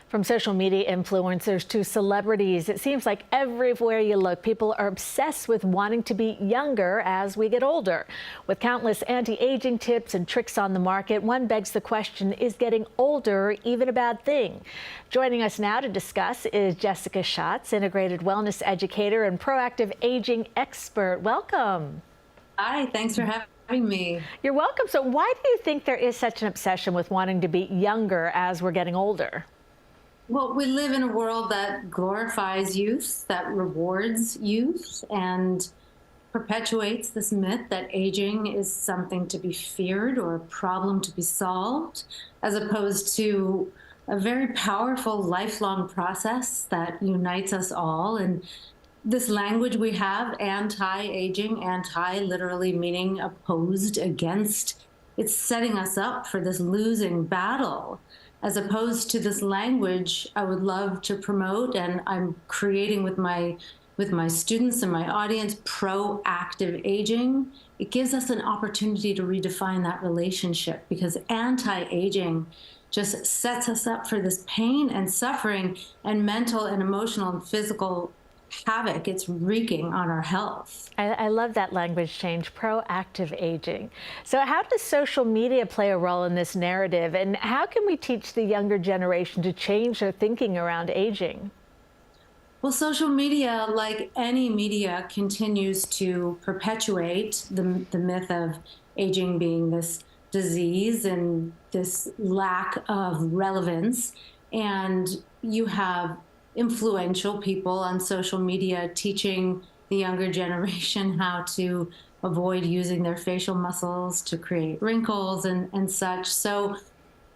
From social media influencers to celebrities, it seems like everywhere you look, people are obsessed with wanting to be younger as we get older. With countless anti-aging tips and tricks on the market, one begs the question, is getting older even a bad thing? Joining us now to discuss is Jessica Schatz, Integrated Wellness Educator and Proactive Aging Expert. Welcome. Hi, thanks for having me. You're welcome. So why do you think there is such an obsession with wanting to be younger as we're getting older? Well, we live in a world that glorifies youth, that rewards youth, and perpetuates this myth that aging is something to be feared or a problem to be solved, as opposed to a very powerful lifelong process that unites us all. And this language we have, anti-aging, anti literally meaning opposed, against, it's setting us up for this losing battle, as opposed to this language I would love to promote, and I'm creating with my students and my audience, proactive aging. It gives us an opportunity to redefine that relationship, because anti-aging just sets us up for this pain and suffering and mental and emotional and physical havoc it's wreaking on our health. I love that language change, proactive aging. So how does social media play a role in this narrative, and how can we teach the younger generation to change their thinking around aging? Well, social media, like any media, continues to perpetuate the myth of aging being this disease and this lack of relevance. And you have influential people on social media teaching the younger generation how to avoid using their facial muscles to create wrinkles and such. So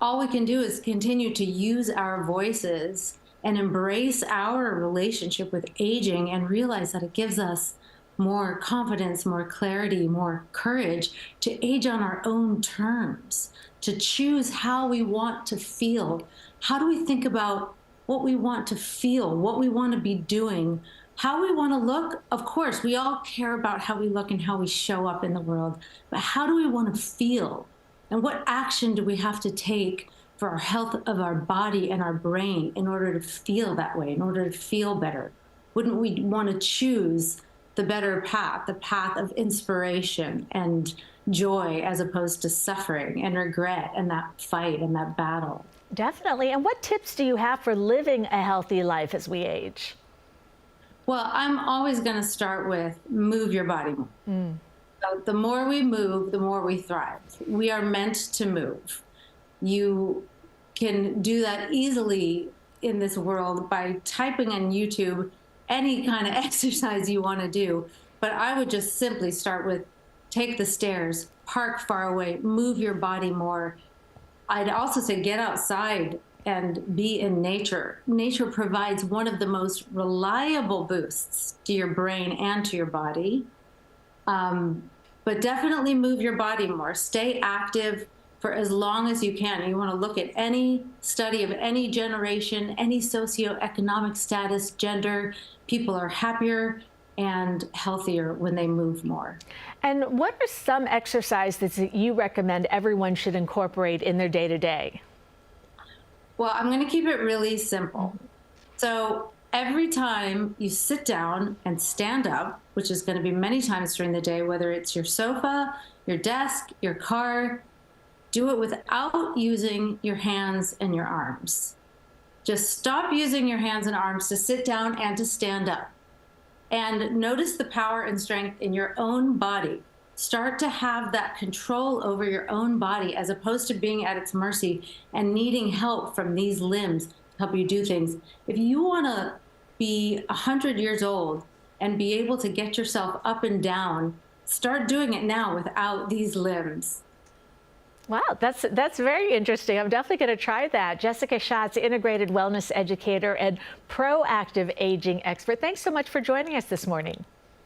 all we can do is continue to use our voices and embrace our relationship with aging and realize that it gives us more confidence, more clarity, more courage to age on our own terms, to choose how we want to feel. How do we think about what we want to feel, what we want to be doing, how we want to look? Of course, we all care about how we look and how we show up in the world, but how do we want to feel? And what action do we have to take for our health of our body and our brain in order to feel that way, in order to feel better? Wouldn't we want to choose the better path, the path of inspiration and joy, as opposed to suffering and regret and that fight and that battle? Definitely. And what tips do you have for living a healthy life as we age? Well, I'm always going to start with move your body more. So the more we move, the more we thrive. We are meant to move. You can do that easily in this world by typing on YouTube any kind of exercise you want to do. But I would just simply start with take the stairs, park far away, move your body more. I'd also say get outside and be in nature. Nature provides one of the most reliable boosts to your brain and to your body. But definitely move your body more. Stay active for as long as you can. You want to look at any study of any generation, any socioeconomic status, gender. People are happier and healthier when they move more. And what are some exercises that you recommend everyone should incorporate in their day-to-day? Well, I'm going to keep it really simple. So every time you sit down and stand up, which is going to be many times during the day, whether it's your sofa, your desk, your car, do it without using your hands and your arms. Just stop using your hands and arms to sit down and to stand up. And notice the power and strength in your own body. Start to have that control over your own body, as opposed to being at its mercy and needing help from these limbs to help you do things. If you want to be 100 years old and be able to get yourself up and down, start doing it now without these limbs. Wow, that's very interesting. I'm definitely going to try that. Jessica Schatz, Integrated Wellness Educator and Proactive Aging Expert. Thanks so much for joining us this morning.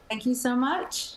Thank you so much.